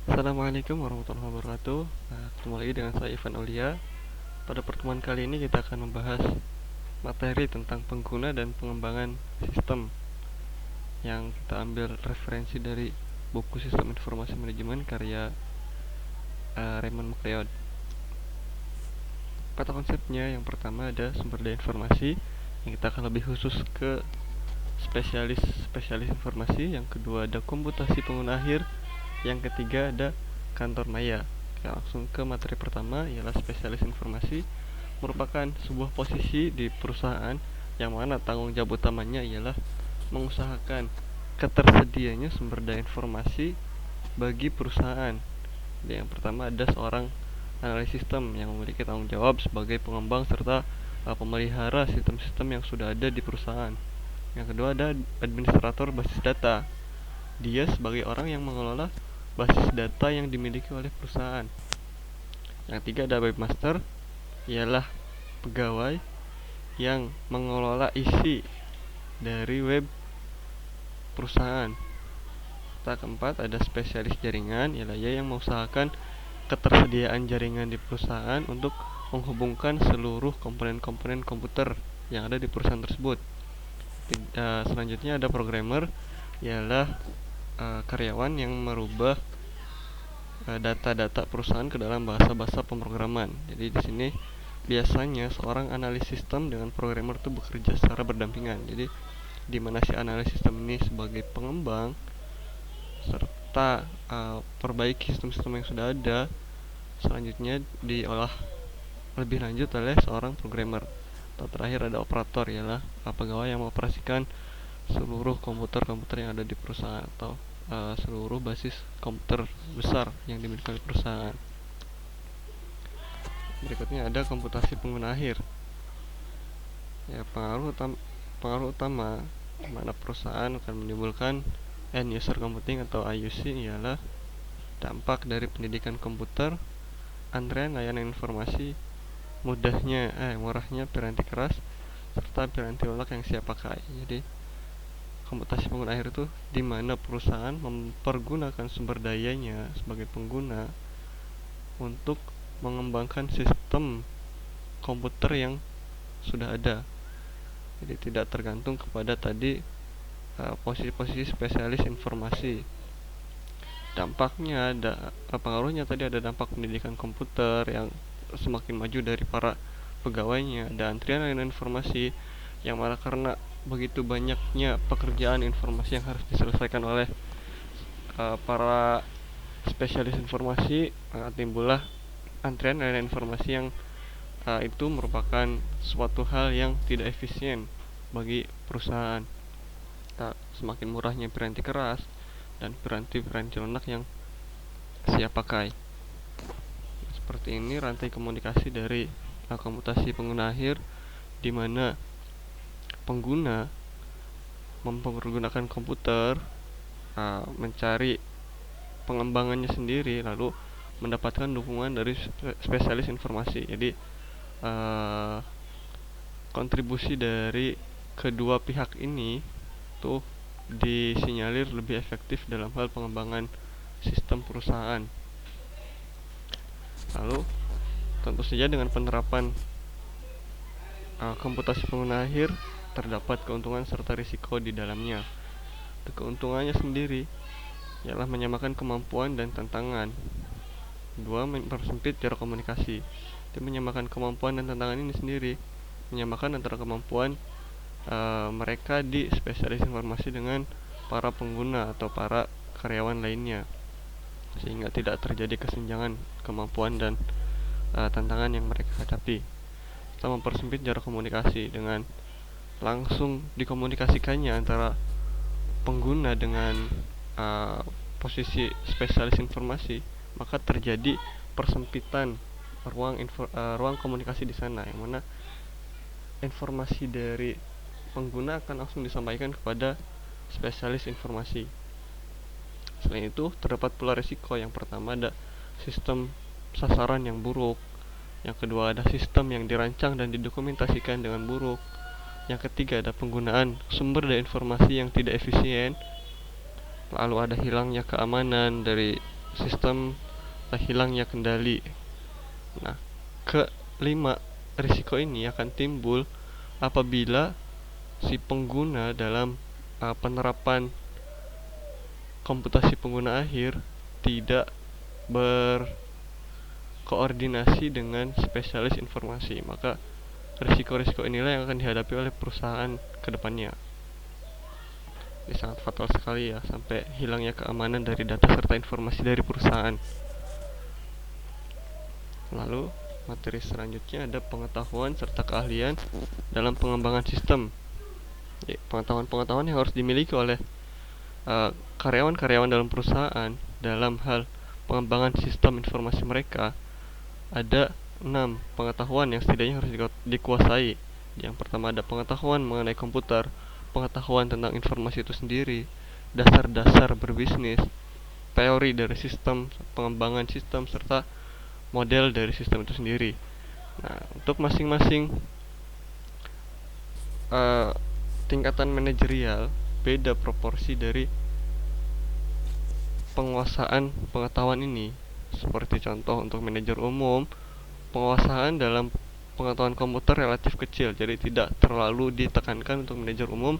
Assalamualaikum warahmatullahi wabarakatuh. Ketemu lagi dengan saya Ivan Aulia. Pada pertemuan kali ini kita akan membahas materi tentang pengguna dan pengembangan sistem yang kita ambil referensi dari buku Sistem Informasi Manajemen karya Raymond McLeod. Pada konsepnya yang pertama ada sumber daya informasi yang kita akan lebih khusus ke spesialis informasi. Yang kedua ada komputasi pengguna akhir. Yang ketiga ada kantor maya. Oke, langsung ke materi pertama ialah spesialis informasi, merupakan sebuah posisi di perusahaan yang mana tanggung jawab utamanya ialah mengusahakan ketersediaannya sumber daya informasi bagi perusahaan. Jadi yang pertama ada seorang analis sistem yang memiliki tanggung jawab sebagai pengembang serta pemelihara sistem-sistem yang sudah ada di perusahaan. Yang kedua ada administrator basis data. Dia sebagai orang yang mengelola basis data yang dimiliki oleh perusahaan. Yang ketiga ada webmaster, ialah pegawai yang mengelola isi dari web perusahaan. Yang keempat ada spesialis jaringan, ialah ia yang mengusahakan ketersediaan jaringan di perusahaan untuk menghubungkan seluruh komponen-komponen komputer yang ada di perusahaan tersebut. Selanjutnya ada programmer, ialah karyawan yang merubah data-data perusahaan ke dalam bahasa-bahasa pemrograman. Jadi di sini biasanya seorang analis sistem dengan programmer itu bekerja secara berdampingan. Jadi di mana si analis sistem ini sebagai pengembang serta perbaiki sistem-sistem yang sudah ada, selanjutnya diolah lebih lanjut oleh seorang programmer. Atau terakhir ada operator, ialah pegawai yang mengoperasikan seluruh komputer-komputer yang ada di perusahaan atau seluruh basis komputer besar yang dimiliki oleh perusahaan. Berikutnya ada komputasi pengguna akhir. Ya, pengaruh utama mana perusahaan akan menimbulkan end user computing atau IUC ialah dampak dari pendidikan komputer, antrean layanan informasi, murahnya piranti keras, serta piranti lunak yang siap pakai. Jadi komputasi pengguna akhir itu di mana perusahaan mempergunakan sumber dayanya sebagai pengguna untuk mengembangkan sistem komputer yang sudah ada. Jadi tidak tergantung kepada tadi posisi-posisi spesialis informasi. Dampaknya pengaruhnya tadi ada dampak pendidikan komputer yang semakin maju dari para pegawainya, ada antrian layanan informasi yang mana karena begitu banyaknya pekerjaan informasi yang harus diselesaikan oleh para spesialis informasi, timbullah antrian layanan informasi yang itu merupakan suatu hal yang tidak efisien bagi perusahaan. Semakin murahnya piranti keras dan piranti lunak yang siap pakai. Seperti ini rantai komunikasi dari komputasi pengguna akhir, di mana pengguna mempergunakan komputer mencari pengembangannya sendiri, lalu mendapatkan dukungan dari spesialis informasi. Jadi kontribusi dari kedua pihak ini tuh disinyalir lebih efektif dalam hal pengembangan sistem perusahaan. Lalu tentu saja dengan penerapan komputasi pengguna akhir terdapat keuntungan serta risiko di dalamnya. Keuntungannya sendiri ialah menyamakan kemampuan dan tantangan. Dua, mempersempit jarak komunikasi. Jadi menyamakan kemampuan dan tantangan ini sendiri menyamakan antara kemampuan mereka di spesialis informasi dengan para pengguna atau para karyawan lainnya, sehingga tidak terjadi kesenjangan kemampuan dan tantangan yang mereka hadapi. Kita mempersempit jarak komunikasi dengan langsung dikomunikasikannya antara pengguna dengan posisi spesialis informasi, maka terjadi persempitan ruang komunikasi di sana, yang mana informasi dari pengguna akan langsung disampaikan kepada spesialis informasi. Selain itu, terdapat pula risiko. Yang pertama ada sistem sasaran yang buruk. Yang kedua ada sistem yang dirancang dan didokumentasikan dengan buruk. Yang ketiga ada penggunaan sumber daya informasi yang tidak efisien. Lalu ada hilangnya keamanan dari sistem hilangnya kendali. Nah, kelima, risiko ini akan timbul apabila si pengguna dalam penerapan komputasi pengguna akhir tidak berkoordinasi dengan spesialis informasi. Maka risiko-risiko inilah yang akan dihadapi oleh perusahaan ke depannya. Ini sangat fatal sekali ya, sampai hilangnya keamanan dari data serta informasi dari perusahaan. Lalu materi selanjutnya ada pengetahuan serta keahlian dalam pengembangan sistem. Pengetahuan-pengetahuan yang harus dimiliki oleh karyawan-karyawan dalam perusahaan dalam hal pengembangan sistem informasi mereka. Ada 6 pengetahuan yang setidaknya harus dikuasai. Yang pertama ada pengetahuan mengenai komputer, pengetahuan tentang informasi itu sendiri, dasar-dasar berbisnis, teori dari sistem, pengembangan sistem, serta model dari sistem itu sendiri. Nah, untuk masing-masing tingkatan manajerial beda proporsi dari penguasaan pengetahuan ini. Seperti contoh untuk manajer umum, penguasaan dalam pengetahuan komputer relatif kecil, jadi tidak terlalu ditekankan untuk manajer umum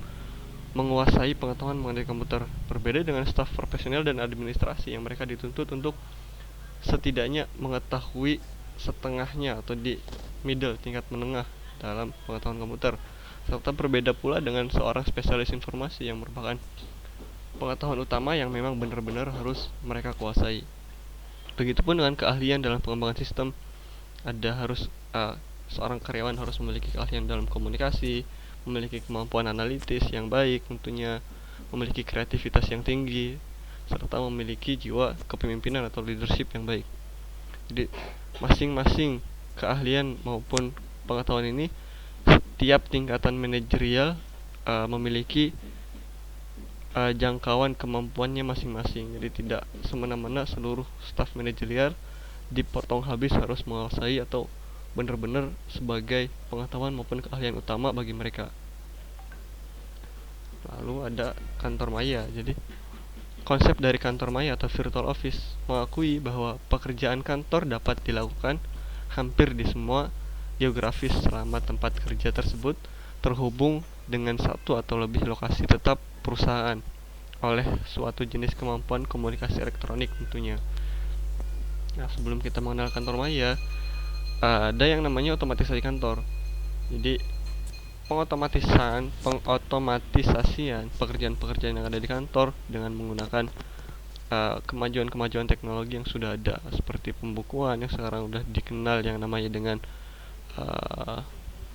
menguasai pengetahuan mengenai komputer. Berbeda dengan staf profesional dan administrasi yang mereka dituntut untuk setidaknya mengetahui setengahnya atau di middle, tingkat menengah dalam pengetahuan komputer. Serta berbeda pula dengan seorang spesialis informasi yang merupakan pengetahuan utama yang memang benar-benar harus mereka kuasai. Begitupun dengan keahlian dalam pengembangan sistem. Ada harus seorang karyawan harus memiliki keahlian dalam komunikasi, memiliki kemampuan analitis yang baik tentunya, memiliki kreativitas yang tinggi, serta memiliki jiwa kepemimpinan atau leadership yang baik. Jadi masing-masing keahlian maupun pengetahuan ini setiap tingkatan manajerial memiliki jangkauan kemampuannya masing-masing. Jadi tidak semena-mena seluruh staf manajerial dipotong habis harus menguasai atau benar-benar sebagai pengetahuan maupun keahlian utama bagi mereka. Lalu ada kantor maya. Jadi konsep dari kantor maya atau virtual office mengakui bahwa pekerjaan kantor dapat dilakukan hampir di semua geografis selama tempat kerja tersebut terhubung dengan satu atau lebih lokasi tetap perusahaan oleh suatu jenis kemampuan komunikasi elektronik tentunya. Nah, sebelum kita mengenal kantor maya, ada yang namanya otomatisasi kantor. Jadi pengotomatisasian pekerjaan-pekerjaan yang ada di kantor dengan menggunakan kemajuan-kemajuan teknologi yang sudah ada, seperti pembukuan yang sekarang udah dikenal yang namanya dengan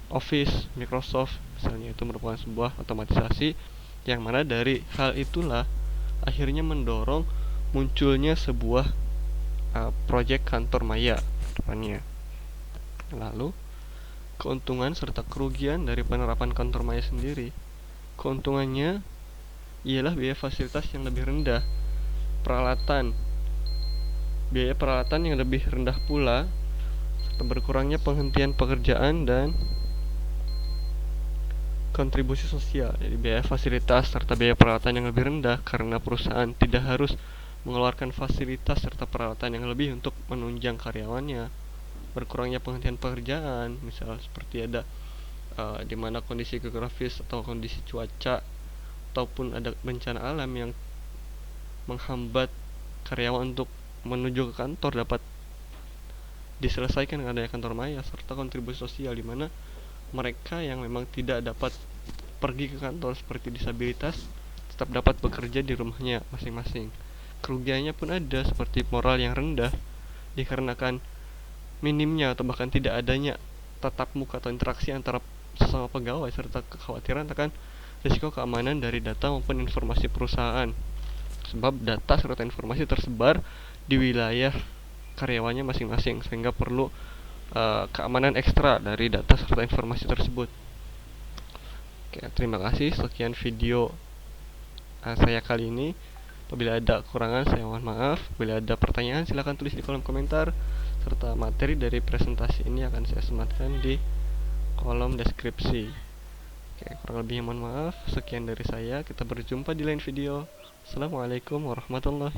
Office, Microsoft misalnya, itu merupakan sebuah otomatisasi yang mana dari hal itulah akhirnya mendorong munculnya sebuah proyek kantor maya depannya. Lalu keuntungan serta kerugian dari penerapan kantor maya sendiri. Keuntungannya ialah biaya fasilitas yang lebih rendah, biaya peralatan yang lebih rendah pula, serta berkurangnya penghentian pekerjaan dan kontribusi sosial. Jadi biaya fasilitas serta biaya peralatan yang lebih rendah karena perusahaan tidak harus mengeluarkan fasilitas serta peralatan yang lebih untuk menunjang karyawannya. Berkurangnya penghentian pekerjaan, misal seperti ada di mana kondisi geografis atau kondisi cuaca ataupun ada bencana alam yang menghambat karyawan untuk menuju ke kantor dapat diselesaikan dengan adanya kantor maya, serta kontribusi sosial di mana mereka yang memang tidak dapat pergi ke kantor seperti disabilitas tetap dapat bekerja di rumahnya masing-masing. Kerugiannya pun ada, seperti moral yang rendah dikarenakan minimnya atau bahkan tidak adanya tatap muka atau interaksi antara sesama pegawai, serta kekhawatiran akan risiko keamanan dari data maupun informasi perusahaan, sebab data serta informasi tersebar di wilayah karyawannya masing-masing sehingga perlu keamanan ekstra dari data serta informasi tersebut. Oke, terima kasih, sekian video saya kali ini. Apabila ada kekurangan saya mohon maaf. Bila ada pertanyaan silahkan tulis di kolom komentar, serta materi dari presentasi ini akan saya sematkan di kolom deskripsi. Oke, kurang lebihnya mohon maaf. Sekian dari saya, kita berjumpa di lain video. Assalamualaikum warahmatullahi